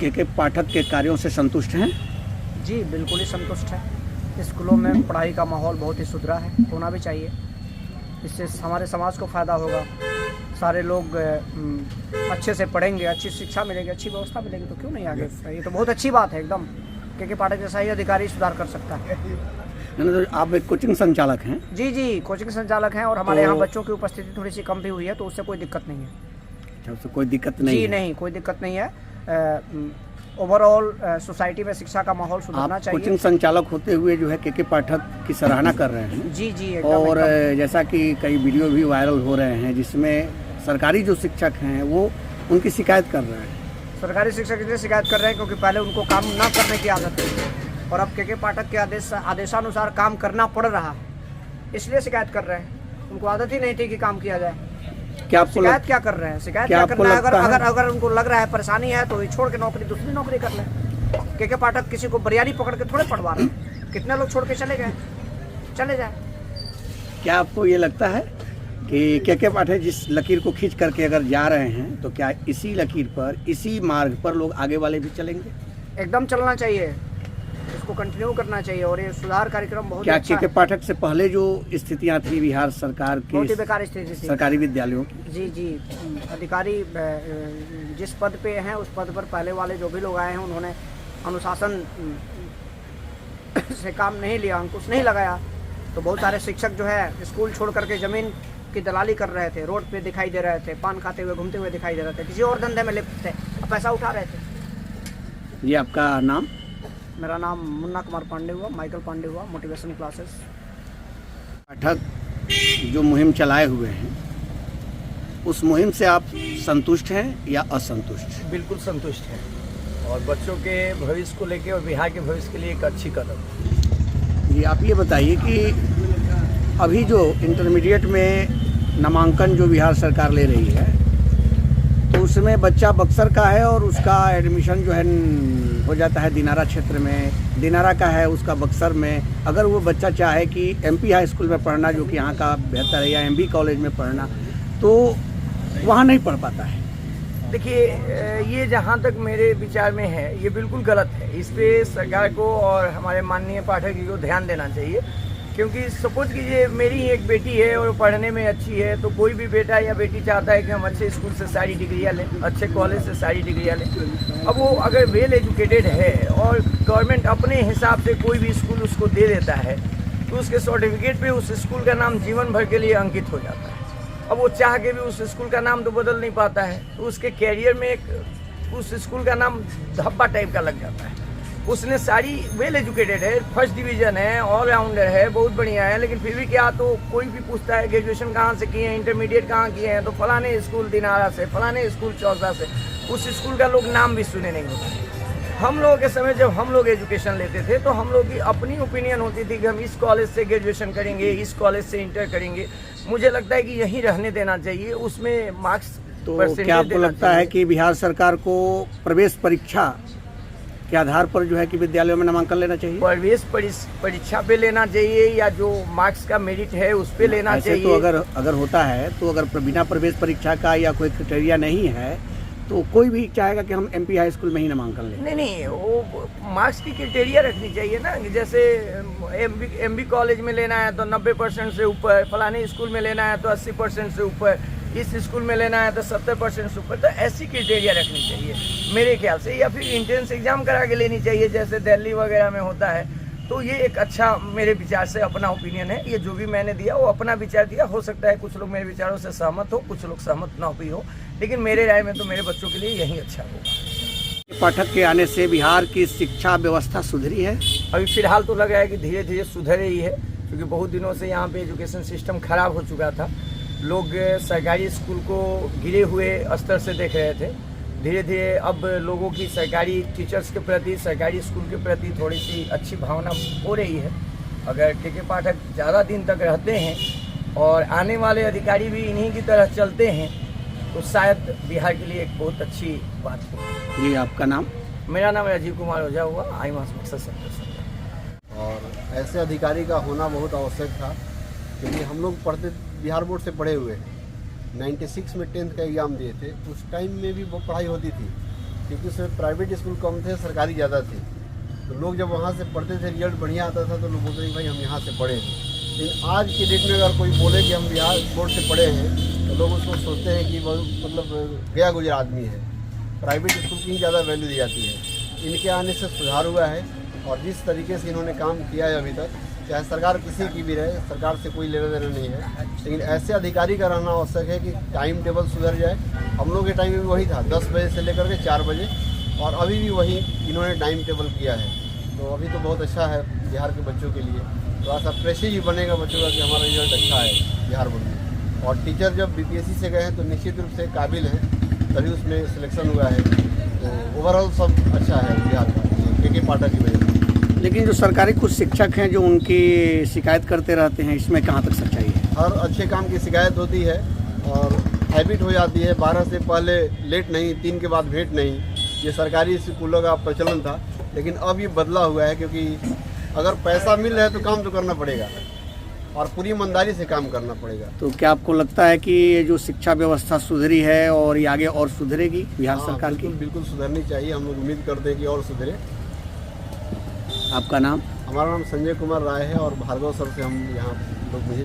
के पाठक के कार्यों से संतुष्ट हैं? जी बिल्कुल ही संतुष्ट है। स्कूलों में पढ़ाई का माहौल बहुत ही सुधरा है, होना भी चाहिए। इससे हमारे समाज को फ़ायदा होगा। सारे लोग अच्छे से पढ़ेंगे, अच्छी शिक्षा मिलेगी, अच्छी व्यवस्था मिलेगी, तो क्यों नहीं आगे। ये तो बहुत अच्छी बात है एकदम। के पाठक जैसा ही अधिकारी सुधार कर सकता है। तो आप एक कोचिंग संचालक हैं? जी जी, कोचिंग संचालक हैं और हमारे यहाँ बच्चों की उपस्थिति थोड़ी सी कम भी हुई है, तो उससे कोई दिक्कत नहीं है। अच्छा, उससे कोई दिक्कत नहीं जी है? नहीं, कोई दिक्कत नहीं है। ओवरऑल सोसाइटी में शिक्षा का माहौल सुधरना चाहिए। कोचिंग संचालक होते हुए जो है के पाठक की सराहना कर रहे हैं। जी जी और जैसा कि कई वीडियो भी वायरल हो रहे हैं जिसमें सरकारी जो शिक्षक हैं वो उनकी शिकायत कर रहे हैं। सरकारी शिक्षक इसलिए शिकायत कर रहे हैं क्योंकि पहले उनको काम ना करने की आदत थी और अब के पाठक के आदेशानुसार काम करना पड़ रहा है, इसलिए शिकायत कर रहे हैं। उनको आदत ही नहीं थी कि काम किया जाए। क्या आपको शिकायत क्या कर रहे हैं? शिकायत क्या करना है? अगर उनको लग रहा है परेशानी है तो ये छोड़ के दूसरी नौकरी कर लें। के पाठक किसी को बरियारी पकड़ के थोड़े पढ़वा रहे हैं। कितने लोग छोड़ के चले गए, चले जाए। क्या आपको ये लगता है कि के पाठक जिस लकीर को खींच करके अगर जा रहे हैं तो क्या इसी लकीर पर, इसी मार्ग पर लोग आगे वाले भी चलेंगे? एकदम चलना चाहिए, इसको कंटिन्यू करना चाहिए और ये सुधार कार्यक्रम बहुत अच्छा है। के पाठक से पहले जो स्थितियां थी बिहार सरकार की, बहुत ही बेकार स्थिति थी सरकारी विद्यालयों की। जी जी, अधिकारी जिस पद पे हैं उस पद पर पहले वाले जो भी लोग आए हैं उन्होंने अनुशासन से काम नहीं लिया, अंकुश नहीं लगाया, तो बहुत सारे शिक्षक जो है स्कूल छोड़ करके ज़मीन की दलाली कर रहे थे, रोड पे दिखाई दे रहे थे, पान खाते हुए घूमते हुए दिखाई दे रहे थे, किसी और धंधे में लिप्त थे, पैसा उठा रहे थे। ये आपका नाम? मेरा नाम मुन्ना कुमार पांडे हुआ, माइकल पांडे हुआ, मोटिवेशन क्लासेस। पाठक जो मुहिम चलाए हुए हैं उस मुहिम से आप संतुष्ट हैं या असंतुष्ट? बिल्कुल संतुष्ट हैं और बच्चों के भविष्य को लेकर और बिहार के भविष्य के लिए एक अच्छी कदम। ये आप ये बताइए कि अभी जो इंटरमीडिएट में नामांकन जो बिहार सरकार ले रही है तो उसमें बच्चा बक्सर का है और उसका एडमिशन जो है हो जाता है दिनारा क्षेत्र में, दिनारा का है उसका बक्सर में। अगर वो बच्चा चाहे कि एमपी हाई स्कूल में पढ़ना जो कि यहाँ का बेहतर है या एमबी कॉलेज में पढ़ना, तो वहाँ नहीं पढ़ पाता है। देखिए, ये जहाँ तक मेरे विचार में है ये बिल्कुल गलत है। इस पे सरकार को और हमारे माननीय पाठक जी को ध्यान देना चाहिए, क्योंकि सपोज कीजिए मेरी एक बेटी है और पढ़ने में अच्छी है, तो कोई भी बेटा या बेटी चाहता है कि हम अच्छे स्कूल से सारी डिग्रियाँ लें, अच्छे कॉलेज से सारी डिग्रियाँ लें। अब वो अगर वेल एजुकेटेड है और गवर्नमेंट अपने हिसाब से कोई भी स्कूल उसको दे देता है तो उसके सर्टिफिकेट पे उस स्कूल का नाम जीवन भर के लिए अंकित हो जाता है। अब वो चाह के भी उस स्कूल का नाम तो बदल नहीं पाता है, तो उसके कैरियर में एक उस स्कूल का नाम धब्बा टाइप का लग जाता है। उसने सारी वेल एजुकेटेड है, फर्स्ट डिवीज़न है, ऑलराउंडर है, बहुत बढ़िया है, लेकिन फिर भी क्या, तो कोई भी पूछता है ग्रेजुएशन कहाँ से किए हैं, इंटरमीडिएट कहाँ किए हैं, तो फलाने स्कूल दिनारा से, फलाने स्कूल चौसा से। उस स्कूल का लोग नाम भी सुने नहीं होते। हम लोगों के समय जब हम लोग एजुकेशन लेते थे तो हम लोग की अपनी ओपिनियन होती थी कि हम इस कॉलेज से ग्रेजुएशन करेंगे, इस कॉलेज से इंटर करेंगे। मुझे लगता है कि यहीं रहने देना चाहिए, उसमें मार्क्स तो क्या आपको लगता है कि बिहार सरकार को प्रवेश परीक्षा के आधार पर जो है कि विद्यालयों में नामांकन लेना चाहिए? प्रवेश परीक्षा पे लेना चाहिए या जो मार्क्स का मेरिट है उस पे लेना चाहिए? तो अगर होता है तो अगर बिना प्रवेश परीक्षा का या कोई क्राइटेरिया नहीं है तो कोई भी चाहेगा कि हम एमपी हाई स्कूल में ही नामांकन लें। नहीं, वो मार्क्स की क्राइटेरिया रखनी चाहिए ना, कि जैसे एमबी कॉलेज में लेना है तो 90% से ऊपर, फलाने स्कूल में लेना है तो 80% से ऊपर, इस स्कूल में लेना है तो 70% से ऊपर। तो ऐसी क्राइटेरिया रखनी चाहिए मेरे ख्याल से, या फिर एंट्रेंस एग्जाम करा के लेनी चाहिए जैसे दिल्ली वगैरह में होता है। तो ये एक अच्छा मेरे विचार से अपना ओपिनियन है। ये जो भी मैंने दिया वो अपना विचार दिया, हो सकता है कुछ लोग मेरे विचारों से सहमत हो, कुछ लोग सहमत ना भी हो, लेकिन मेरे राय में तो मेरे बच्चों के लिए यही अच्छा होगा। पाठक के आने से बिहार की शिक्षा व्यवस्था सुधरी है? अभी फिलहाल तो लग रहा है कि धीरे धीरे सुधर रही है, क्योंकि बहुत दिनों से यहाँ पे एजुकेशन सिस्टम खराब हो चुका था। लोग सरकारी स्कूल को गिरे हुए स्तर से देख रहे थे। धीरे धीरे अब लोगों की सरकारी टीचर्स के प्रति, सरकारी स्कूल के प्रति थोड़ी सी अच्छी भावना हो रही है। अगर के पाठक ज़्यादा दिन तक रहते हैं और आने वाले अधिकारी भी इन्हीं की तरह चलते हैं तो शायद बिहार के लिए एक बहुत अच्छी बात हो। जी, आपका नाम? मेरा नाम राजीव कुमार ओझा हुआ, आईमास मकसद सेंटर। और ऐसे अधिकारी का होना बहुत आवश्यक था, क्योंकि हम लोग पढ़ते बिहार बोर्ड से पढ़े हुए हैं। 96 में 10th का एग्ज़ाम दिए थे, उस टाइम में भी वो पढ़ाई होती थी। क्योंकि उसमें प्राइवेट स्कूल कम थे, सरकारी ज़्यादा थे। तो लोग जब वहाँ से पढ़ते थे, रिजल्ट बढ़िया आता था, तो लोग बोलते थे भाई हम यहाँ से पढ़े हैं। लेकिन आज के डेट में अगर कोई बोले कि हम बिहार बोर्ड से पढ़े हैं, तो लोग उसको सोचते हैं कि बहुत मतलब गया गुजरा आदमी है। प्राइवेट स्कूल की ही ज़्यादा वैल्यू दी जाती है। इनके आने से सुधार हुआ है, और जिस तरीके से इन्होंने काम किया है अभी तक, चाहे सरकार किसी की भी रहे, सरकार से कोई लेना देना नहीं है, लेकिन ऐसे अधिकारी का रहना आवश्यक है कि टाइम टेबल सुधर जाए। हम लोग के टाइम में भी वही था, 10 बजे से लेकर के 4 बजे, और अभी भी वही इन्होंने टाइम टेबल किया है। तो अभी तो बहुत अच्छा है बिहार के बच्चों के लिए। थोड़ा सा प्रेशर ही बनेगा बच्चों का कि हमारा रिजल्ट अच्छा है बिहार बोर्ड में। और टीचर जब बीपीएससी से गए हैं तो निश्चित रूप से काबिल हैं, तभी उसमें सिलेक्शन हुआ है। तो ओवरऑल सब अच्छा है बिहार का, के पाठक की वजह से। लेकिन जो सरकारी कुछ शिक्षक हैं जो उनकी शिकायत करते रहते हैं, इसमें कहाँ तक सच्चाई है? हर अच्छे काम की शिकायत होती है और हैबिट हो जाती है। 12 से पहले लेट नहीं, 3 के बाद भेंट नहीं, ये सरकारी स्कूलों का प्रचलन था। लेकिन अब ये बदला हुआ है, क्योंकि अगर पैसा मिल रहा है तो काम तो करना पड़ेगा, और पूरी ईमानदारी से काम करना पड़ेगा। तो क्या आपको लगता है कि ये जो शिक्षा व्यवस्था सुधरी है और ये आगे और सुधरेगी बिहार सरकार की? बिल्कुल सुधरनी चाहिए। हम लोग उम्मीद करते हैं कि और सुधरे। आपका नाम? हमारा नाम संजय कुमार राय है, और भार्गव सर से हम यहाँ लोग मुझे